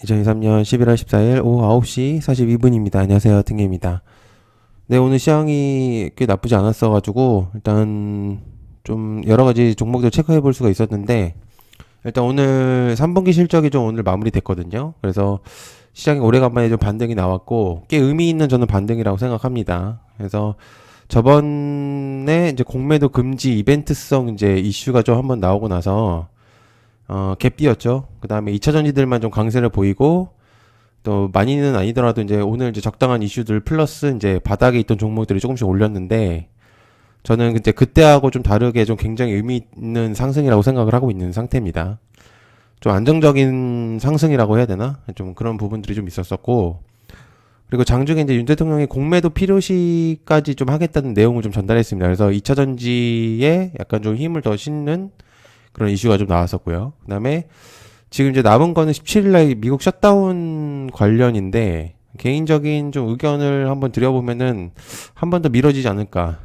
2023년 11월 14일 오후 9시 42분입니다. 안녕하세요. 등혜입니다. 네, 오늘 시장이 꽤 나쁘지 않았어가지고, 일단 좀 여러 가지 종목들 체크해 볼 수가 있었는데, 일단 오늘 3분기 실적이 좀 오늘 마무리됐거든요. 그래서 시장이 오래간만에 좀 반등이 나왔고, 꽤 의미 있는 저는 반등이라고 생각합니다. 그래서 저번에 이제 공매도 금지 이벤트성 이제 이슈가 좀 한번 나오고 나서, 갭비였죠. 그 다음에 2차 전지들만 좀 강세를 보이고, 또 많이는 아니더라도 이제 오늘 이제 적당한 이슈들 플러스 이제 바닥에 있던 종목들이 조금씩 올렸는데, 저는 이제 그때하고 좀 다르게 좀 굉장히 의미 있는 상승이라고 생각을 하고 있는 상태입니다. 좀 안정적인 상승이라고 해야 되나? 좀 그런 부분들이 좀 있었었고, 그리고 장중에 이제 윤 대통령이 공매도 필요시까지 좀 하겠다는 내용을 좀 전달했습니다. 그래서 2차 전지에 약간 좀 힘을 더 싣는 그런 이슈가 좀 나왔었고요. 그 다음에 지금 이제 남은 거는 17일날 미국 셧다운 관련인데, 개인적인 좀 의견을 한번 드려보면은 한 번 더 미뤄지지 않을까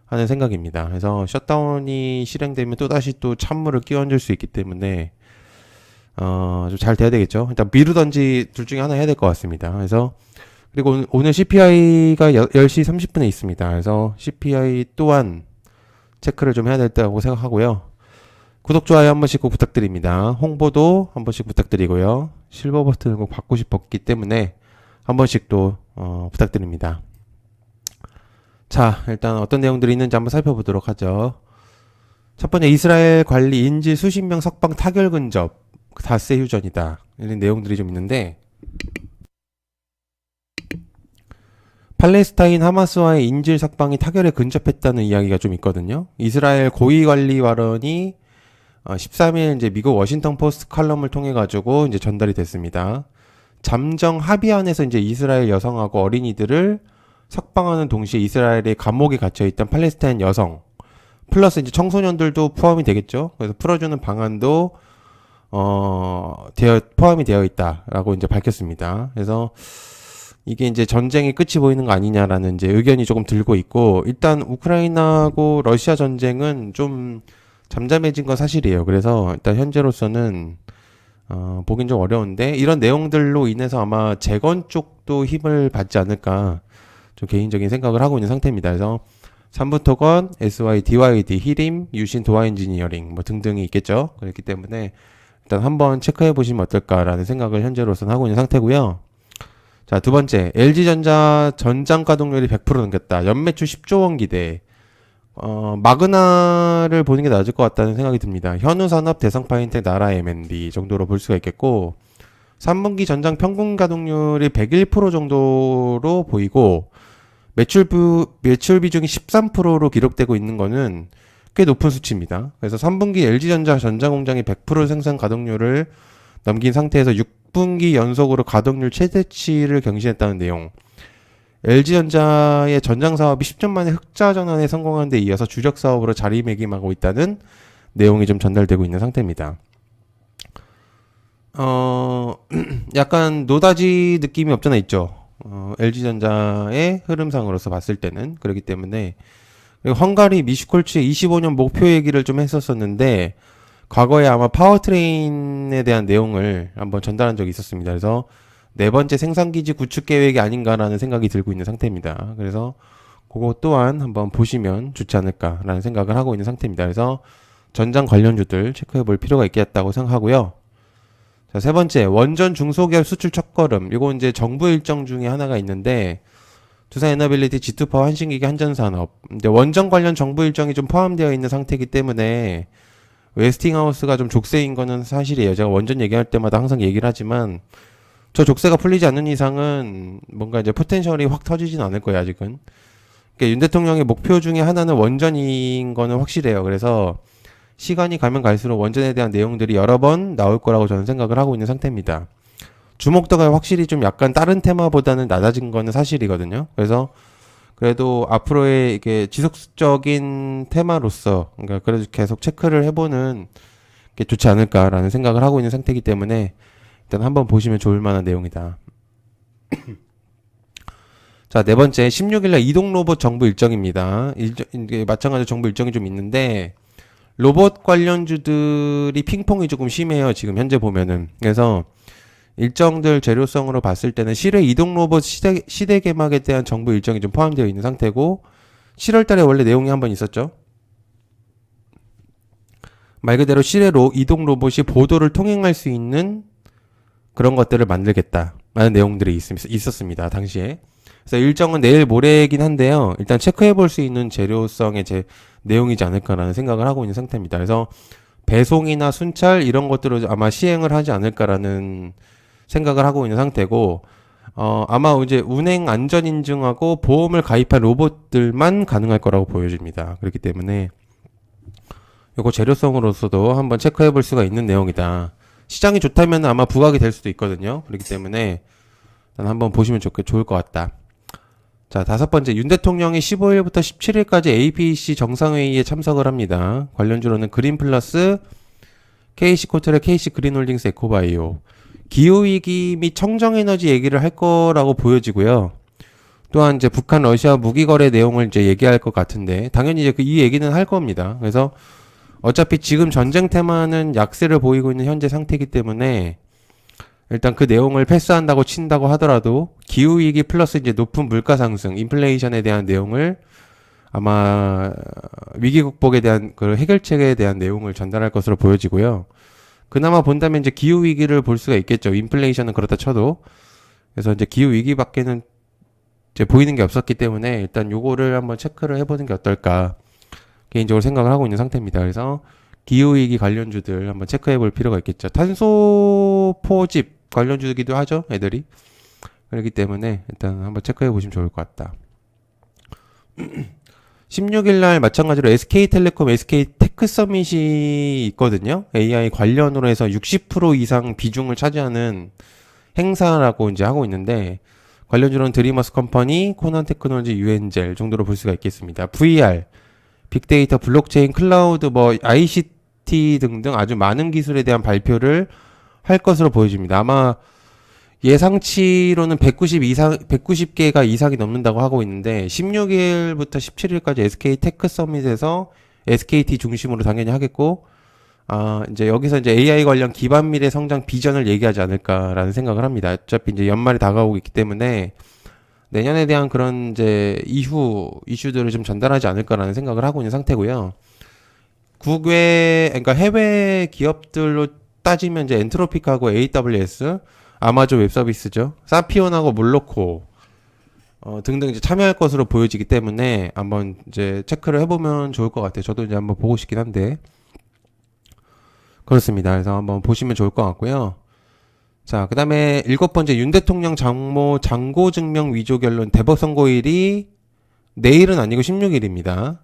하는 생각입니다. 그래서 셧다운이 실행되면 또다시 또 찬물을 끼얹을 수 있기 때문에 좀 잘 돼야 되겠죠. 일단 미루던지 둘 중에 하나 해야 될 것 같습니다. 그래서 그리고 오늘 CPI가 10시 30분에 있습니다. 그래서 CPI 또한 체크를 좀 해야 될 때라고 생각하고요. 구독, 좋아요 한 번씩 꼭 부탁드립니다. 홍보도 한 번씩 부탁드리고요. 실버 버튼을 꼭 받고 싶었기 때문에 한 번씩 또 부탁드립니다. 자, 일단 어떤 내용들이 있는지 한번 살펴보도록 하죠. 첫 번째, 이스라엘 관리 인질 수십 명 석방 타결 근접, 닷새 휴전이다. 이런 내용들이 좀 있는데, 팔레스타인 하마스와의 인질 석방이 타결에 근접했다는 이야기가 좀 있거든요. 이스라엘 고위관리와론이 13일 이제 미국 워싱턴 포스트 칼럼을 통해 가지고 이제 전달이 됐습니다. 잠정 합의안에서 이제 이스라엘 여성하고 어린이들을 석방하는 동시에 이스라엘의 감옥에 갇혀 있던 팔레스타인 여성 플러스 이제 청소년들도 포함이 되겠죠. 그래서 풀어주는 방안도 포함이 되어 있다라고 이제 밝혔습니다. 그래서 이게 이제 전쟁의 끝이 보이는 거 아니냐라는 이제 의견이 조금 들고 있고, 일단 우크라이나하고 러시아 전쟁은 좀 잠잠해진 건 사실이에요. 그래서 일단 현재로서는 보긴 좀 어려운데, 이런 내용들로 인해서 아마 재건 쪽도 힘을 받지 않을까 좀 개인적인 생각을 하고 있는 상태입니다. 그래서 삼부토건, SY, DYD, 히림, 유신, 도화 엔지니어링 뭐 등등이 있겠죠. 그렇기 때문에 일단 한번 체크해 보시면 어떨까라는 생각을 현재로서는 하고 있는 상태고요. 자, 두 번째, LG전자 전장 가동률이 100% 넘겼다. 연매출 10조 원 기대. 마그나를 보는 게 나을 것 같다는 생각이 듭니다. 현우산업, 대성파인텍, 나라 M&B 정도로 볼 수가 있겠고, 3분기 전장 평균 가동률이 101% 정도로 보이고, 매출 비중이 13%로 기록되고 있는 거는 꽤 높은 수치입니다. 그래서 3분기 LG전자 전장 공장이 100% 생산 가동률을 넘긴 상태에서 6분기 연속으로 가동률 최대치를 경신했다는 내용. LG전자의 전장 사업이 10년 만에 흑자 전환에 성공한 데 이어서 주력 사업으로 자리매김하고 있다는 내용이 좀 전달되고 있는 상태입니다. 약간 노다지 느낌이 없잖아 있죠. LG전자의 흐름상으로서 봤을 때는 그렇기 때문에, 그리고 헝가리 미슈콜츠의 25년 목표 얘기를 좀 했었었는데, 과거에 아마 파워트레인에 대한 내용을 한번 전달한 적이 있었습니다. 그래서 네 번째 생산기지 구축 계획이 아닌가라는 생각이 들고 있는 상태입니다. 그래서 그거 또한 한번 보시면 좋지 않을까라는 생각을 하고 있는 상태입니다. 그래서 전장 관련주들 체크해 볼 필요가 있겠다고 생각하고요. 자, 세 번째, 원전 중소기업 수출 첫걸음. 이거 이제 정부 일정 중에 하나가 있는데, 두산에너빌리티, G2파워, 한신기계, 한전산업. 근데 원전 관련 정부 일정이 좀 포함되어 있는 상태이기 때문에 웨스팅하우스가 좀 족쇄인 거는 사실이에요. 제가 원전 얘기할 때마다 항상 얘기를 하지만, 저 족쇄가 풀리지 않는 이상은 뭔가 이제 포텐셜이 확 터지진 않을 거예요, 아직은. 그러니까 윤 대통령의 목표 중에 하나는 원전인 거는 확실해요. 그래서 시간이 가면 갈수록 원전에 대한 내용들이 여러 번 나올 거라고 저는 생각을 하고 있는 상태입니다. 주목도가 확실히 좀 약간 다른 테마보다는 낮아진 거는 사실이거든요. 그래서 그래도 앞으로의 이게 지속적인 테마로서, 그러니까 그래도 계속 체크를 해보는 게 좋지 않을까라는 생각을 하고 있는 상태이기 때문에 일단 한번 보시면 좋을 만한 내용이다. 자, 네 번째, 16일날 이동 로봇 정부 일정입니다. 마찬가지로 정부 일정이 좀 있는데, 로봇 관련주들이 핑퐁이 조금 심해요. 지금 현재 보면은. 그래서 일정들 재료성으로 봤을 때는 실외 이동 로봇 시대 개막에 대한 정부 일정이 좀 포함되어 있는 상태고 7월 달에 원래 내용이 한번 있었죠. 말 그대로 실외 이동 로봇이 보도를 통행할 수 있는 그런 것들을 만들겠다라는 내용들이 있었습니다. 당시에. 그래서 일정은 내일 모레이긴 한데요. 일단 체크해 볼 수 있는 재료성의 내용이지 않을까라는 생각을 하고 있는 상태입니다. 그래서 배송이나 순찰 이런 것들을 아마 시행을 하지 않을까라는 생각을 하고 있는 상태고, 아마 이제 운행 안전 인증하고 보험을 가입한 로봇들만 가능할 거라고 보여집니다. 그렇기 때문에 요거 재료성으로서도 한번 체크해 볼 수가 있는 내용이다. 시장이 좋다면 아마 부각이 될 수도 있거든요. 그렇기 때문에 일단 한번 보시면 좋을 것 같다. 자, 5번째, 윤 대통령이 15일부터 17일까지 APEC 정상회의에 참석을 합니다. 관련주로는 그린플러스, KC코트레, KC그린홀딩스, 에코바이오, 기후위기 및 청정에너지 얘기를 할 거라고 보여지고요. 또한 이제 북한, 러시아 무기거래 내용을 이제 얘기할 것 같은데, 당연히 이제 이 얘기는 할 겁니다. 그래서 어차피 지금 전쟁 테마는 약세를 보이고 있는 현재 상태이기 때문에 일단 그 내용을 패스한다고 친다고 하더라도 기후위기 플러스 이제 높은 물가 상승, 인플레이션에 대한 내용을 아마 위기 극복에 대한 그 해결책에 대한 내용을 전달할 것으로 보여지고요. 그나마 본다면 이제 기후위기를 볼 수가 있겠죠. 인플레이션은 그렇다 쳐도. 그래서 이제 기후위기밖에는 이제 보이는 게 없었기 때문에 일단 요거를 한번 체크를 해보는 게 어떨까. 개인적으로 생각을 하고 있는 상태입니다. 그래서 기후위기 관련주들 한번 체크해 볼 필요가 있겠죠. 탄소 포집 관련주기도 하죠, 애들이. 그렇기 때문에 일단 한번 체크해 보시면 좋을 것 같다. 16일 날 마찬가지로 SK텔레콤, SK테크 서밋이 있거든요. AI 관련으로 해서 60% 이상 비중을 차지하는 행사라고 이제 하고 있는데, 관련주로는 드리머스 컴퍼니, 코난 테크놀로지, 유엔젤 정도로 볼 수가 있겠습니다. VR, 빅데이터, 블록체인, 클라우드, ICT 등등 아주 많은 기술에 대한 발표를 할 것으로 보여집니다. 아마 예상치로는 190개가 이상이 넘는다고 하고 있는데 16일부터 17일까지 SK 테크 서밋에서 SKT 중심으로 당연히 하겠고, 이제 여기서 이제 AI 관련 기반 미래 성장 비전을 얘기하지 않을까라는 생각을 합니다. 어차피 이제 연말이 다가오고 있기 때문에 내년에 대한 그런 이제 이슈들을 좀 전달하지 않을까라는 생각을 하고 있는 상태고요. 그러니까 해외 기업들로 따지면 이제 엔트로픽하고 AWS, 아마존 웹서비스죠. 사피온하고 몰로코 등등 이제 참여할 것으로 보여지기 때문에 한번 이제 체크를 해보면 좋을 것 같아요. 저도 이제 한번 보고 싶긴 한데 그렇습니다. 그래서 한번 보시면 좋을 것 같고요. 자, 그 다음에 7번째, 윤 대통령 장고 증명 위조 결론 대법 선고일이 내일은 아니고 16일입니다.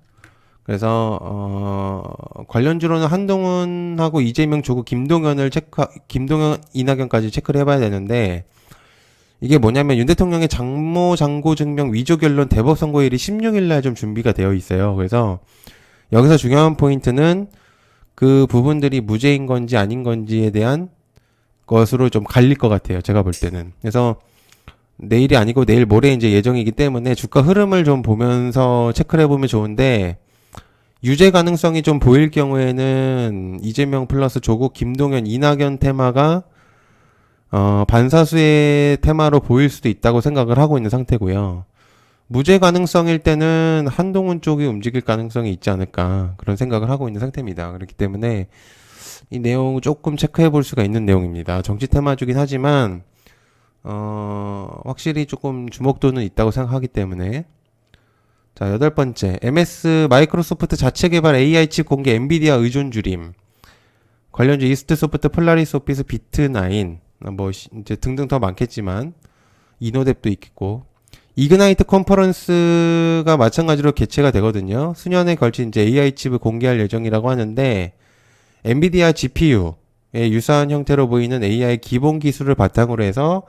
그래서 관련주로는 한동훈하고 이재명, 조국, 김동연, 이낙연까지 체크를 해봐야 되는데, 이게 뭐냐면 윤 대통령의 장고 증명 위조 결론 대법 선고일이 16일날 좀 준비가 되어 있어요. 그래서 여기서 중요한 포인트는 그 부분들이 무죄인 건지 아닌 건지에 대한 것으로 좀 갈릴 것 같아요. 제가 볼 때는. 그래서 내일이 아니고 내일 모레 이제 예정이기 때문에 주가 흐름을 좀 보면서 체크를 해보면 좋은데, 유죄 가능성이 좀 보일 경우에는 이재명 플러스 조국, 김동연, 이낙연 테마가 반사수의 테마로 보일 수도 있다고 생각을 하고 있는 상태고요. 무죄 가능성일 때는 한동훈 쪽이 움직일 가능성이 있지 않을까 그런 생각을 하고 있는 상태입니다. 그렇기 때문에 이 내용 조금 체크해 볼 수가 있는 내용입니다. 정치 테마주긴 하지만 확실히 조금 주목도는 있다고 생각하기 때문에. 자, 8번째, MS 마이크로소프트 자체 개발 AI 칩 공개 엔비디아 의존 줄임. 관련주 이스트소프트, 폴라리스 오피스, 비트9 이제 등등 더 많겠지만 이노뎁도 있겠고, 이그나이트 컨퍼런스가 마찬가지로 개최가 되거든요. 수년에 걸친 이제 AI 칩을 공개할 예정이라고 하는데, 엔비디아 GPU의 유사한 형태로 보이는 AI 기본 기술을 바탕으로 해서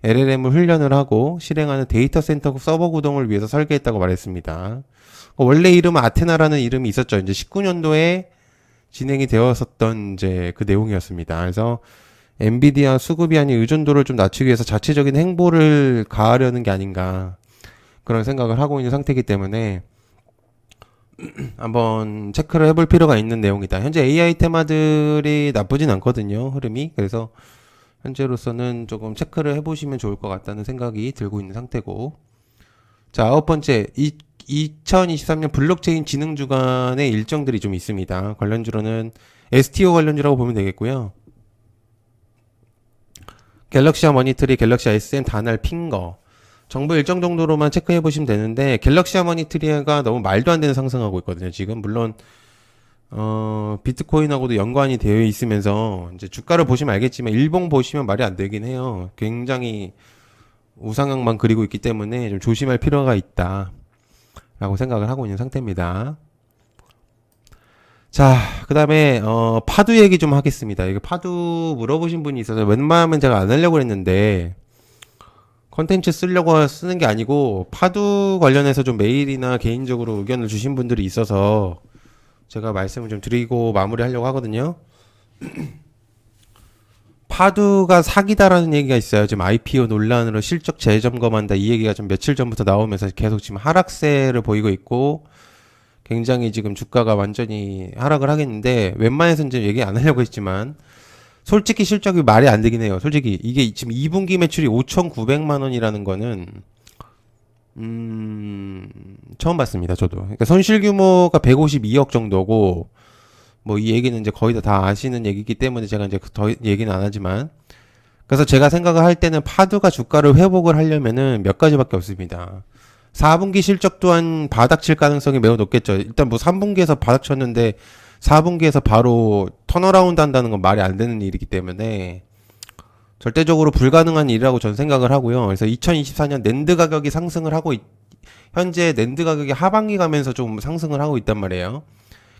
LLM을 훈련을 하고 실행하는 데이터 센터 서버 구동을 위해서 설계했다고 말했습니다. 원래 이름은 아테나라는 이름이 있었죠. 이제 19년도에 진행이 되었었던 이제 그 내용이었습니다. 그래서 엔비디아 수급이 아닌 의존도를 좀 낮추기 위해서 자체적인 행보를 가하려는 게 아닌가 그런 생각을 하고 있는 상태이기 때문에 한번 체크를 해볼 필요가 있는 내용이다. 현재 AI 테마들이 나쁘진 않거든요, 흐름이. 그래서 현재로서는 조금 체크를 해보시면 좋을 것 같다는 생각이 들고 있는 상태고. 자, 아홉 번째, 2023년 블록체인 진흥 주간의 일정들이 좀 있습니다. 관련주로는 STO 관련주라고 보면 되겠고요. 갤럭시아 머니터리, 갤럭시아 SM, 다날, 핑거. 정보 일정 정도로만 체크해 보시면 되는데, 갤럭시아 머니터리가 너무 말도 안 되는 상승하고 있거든요, 지금. 물론, 비트코인하고도 연관이 되어 있으면서, 이제 주가를 보시면 알겠지만, 일봉 보시면 말이 안 되긴 해요. 굉장히 우상향만 그리고 있기 때문에 좀 조심할 필요가 있다. 라고 생각을 하고 있는 상태입니다. 자, 그 다음에, 파두 얘기 좀 하겠습니다. 이거 파두 물어보신 분이 있어서 웬만하면 제가 안 하려고 했는데, 컨텐츠 쓰려고 쓰는 게 아니고, 파두 관련해서 좀 메일이나 개인적으로 의견을 주신 분들이 있어서, 제가 말씀을 좀 드리고 마무리 하려고 하거든요. 파두가 사기다라는 얘기가 있어요. 지금 IPO 논란으로 실적 재점검한다. 이 얘기가 좀 며칠 전부터 나오면서 계속 지금 하락세를 보이고 있고, 굉장히 지금 주가가 완전히 하락을 하겠는데, 웬만해서는 이제 얘기 안 하려고 했지만, 솔직히 실적이 말이 안 되긴 해요. 솔직히 이게 지금 2분기 매출이 5,900만 원이라는 거는 처음 봤습니다. 저도. 그러니까 손실 규모가 152억 정도고, 뭐 이 얘기는 이제 거의 다 아시는 얘기이기 때문에 제가 이제 더 얘기는 안 하지만, 그래서 제가 생각을 할 때는 파두가 주가를 회복을 하려면은 몇 가지밖에 없습니다. 4분기 실적 또한 바닥칠 가능성이 매우 높겠죠. 일단 뭐 3분기에서 바닥 쳤는데 4분기에서 바로 턴어라운드 한다는 건 말이 안 되는 일이기 때문에 절대적으로 불가능한 일이라고 저는 생각을 하고요. 그래서 2024년 낸드 가격이 상승을 하고 현재 낸드 가격이 하반기 가면서 좀 상승을 하고 있단 말이에요.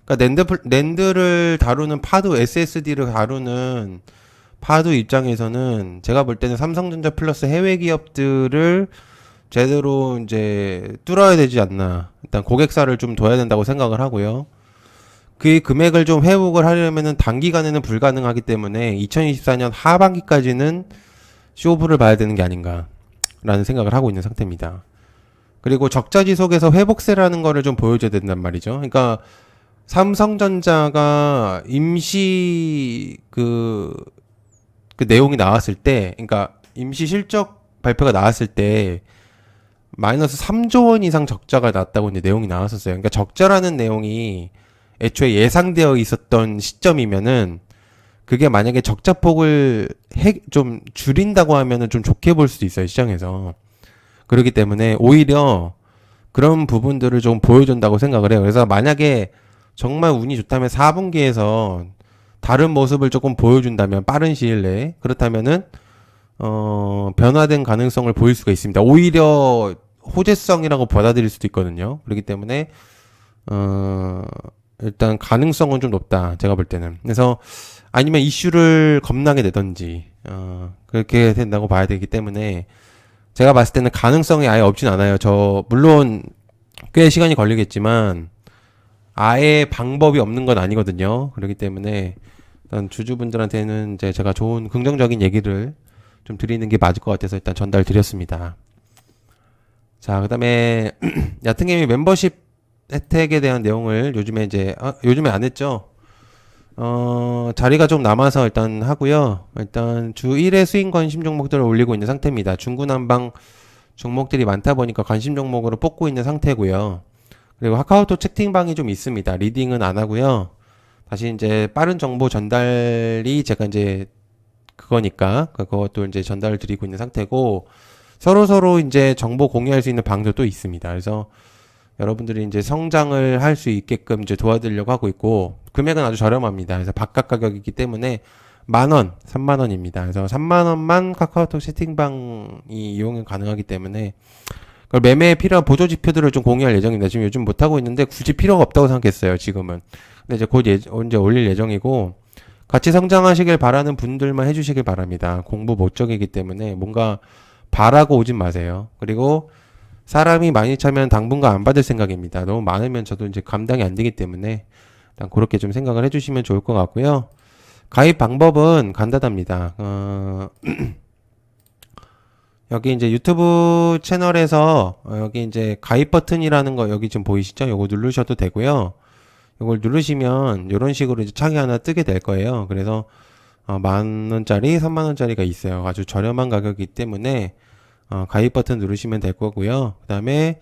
그러니까 낸드를 다루는 파두, SSD를 다루는 파두 입장에서는 제가 볼 때는 삼성전자 플러스 해외 기업들을 제대로 이제 뚫어야 되지 않나. 일단 고객사를 좀 둬야 된다고 생각을 하고요. 그 금액을 좀 회복을 하려면은 단기간에는 불가능하기 때문에 2024년 하반기까지는 쇼부를 봐야 되는 게 아닌가라는 생각을 하고 있는 상태입니다. 그리고 적자 지속에서 회복세라는 거를 좀 보여줘야 된단 말이죠. 그러니까 삼성전자가 임시 그 내용이 나왔을 때, 그러니까 임시 실적 발표가 나왔을 때 마이너스 3조 원 이상 적자가 났다고 이제 내용이 나왔었어요. 그러니까 적자라는 내용이 애초에 예상되어 있었던 시점이면은 그게 만약에 적자폭을 좀 줄인다고 하면은 좀 좋게 볼 수도 있어요, 시장에서. 그렇기 때문에 오히려 그런 부분들을 좀 보여준다고 생각을 해요. 그래서 만약에 정말 운이 좋다면 4분기에서 다른 모습을 조금 보여준다면 빠른 시일 내에 그렇다면은 변화된 가능성을 보일 수가 있습니다. 오히려 호재성이라고 받아들일 수도 있거든요. 그렇기 때문에 일단 가능성은 좀 높다. 제가 볼 때는. 그래서 아니면 이슈를 겁나게 내던지 그렇게 된다고 봐야 되기 때문에 제가 봤을 때는 가능성이 아예 없진 않아요. 물론 꽤 시간이 걸리겠지만 아예 방법이 없는 건 아니거든요. 그렇기 때문에 일단 주주분들한테는 이제 제가 좋은 긍정적인 얘기를 좀 드리는 게 맞을 것 같아서 일단 전달 드렸습니다. 자, 그 다음에 야트님이 멤버십 혜택에 대한 내용을 요즘에 요즘에 안 했죠. 자리가 좀 남아서 일단 하고요. 일단 주 1회 수익 관심 종목들을 올리고 있는 상태입니다. 중구난방 종목들이 많다 보니까 관심 종목으로 뽑고 있는 상태고요. 그리고 카카오톡 채팅방이 좀 있습니다. 리딩은 안 하고요. 다시 이제 빠른 정보 전달이 제가 이제 그거니까 그것도 이제 전달을 드리고 있는 상태고 서로 이제 정보 공유할 수 있는 방도 또 있습니다. 그래서 여러분들이 이제 성장을 할 수 있게끔 이제 도와드리려고 하고 있고 금액은 아주 저렴합니다. 그래서 바깥 가격이기 때문에 10,000원, 30,000원입니다. 그래서 30,000원만 카카오톡 채팅방이 이용이 가능하기 때문에 그걸 매매에 필요한 보조 지표들을 좀 공유할 예정입니다. 지금 요즘 못하고 있는데 굳이 필요가 없다고 생각했어요, 지금은. 근데 이제 곧 언제 올릴 예정이고, 같이 성장하시길 바라는 분들만 해주시길 바랍니다. 공부 목적이기 때문에 뭔가 바라고 오진 마세요. 그리고 사람이 많이 차면 당분간 안 받을 생각입니다. 너무 많으면 저도 이제 감당이 안 되기 때문에 일단 그렇게 좀 생각을 해주시면 좋을 것 같고요. 가입 방법은 간단합니다. 여기 이제 유튜브 채널에서 여기 이제 가입 버튼이라는 거 여기 지금 보이시죠? 요거 누르셔도 되고요. 요걸 누르시면 이런 식으로 이제 창이 하나 뜨게 될 거예요. 그래서 만 원짜리, 3만 원짜리가 있어요. 아주 저렴한 가격이기 때문에 가입 버튼 누르시면 될 거고요. 그다음에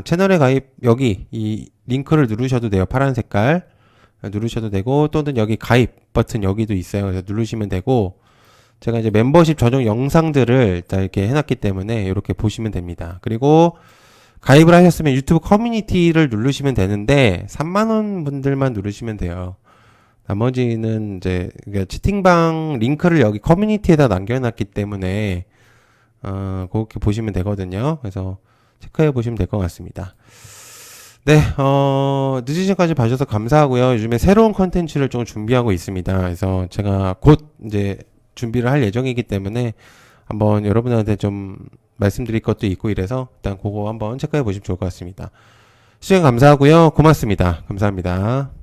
채널에 가입 여기 이 링크를 누르셔도 돼요. 파란 색깔 누르셔도 되고 또는 여기 가입 버튼 여기도 있어요. 그래서 누르시면 되고 제가 이제 멤버십 전용 영상들을 다 이렇게 해놨기 때문에 이렇게 보시면 됩니다. 그리고 가입을 하셨으면 유튜브 커뮤니티를 누르시면 되는데 3만 원 분들만 누르시면 돼요. 나머지는 이제 채팅방 링크를 여기 커뮤니티에다 남겨놨기 때문에 그렇게 보시면 되거든요. 그래서 체크해 보시면 될 것 같습니다. 네, 늦은 시간까지 봐주셔서 감사하고요. 요즘에 새로운 컨텐츠를 좀 준비하고 있습니다. 그래서 제가 곧 이제 준비를 할 예정이기 때문에 한번 여러분한테 좀 말씀드릴 것도 있고 이래서 일단 그거 한번 체크해 보시면 좋을 것 같습니다. 시청 감사하고요. 고맙습니다. 감사합니다.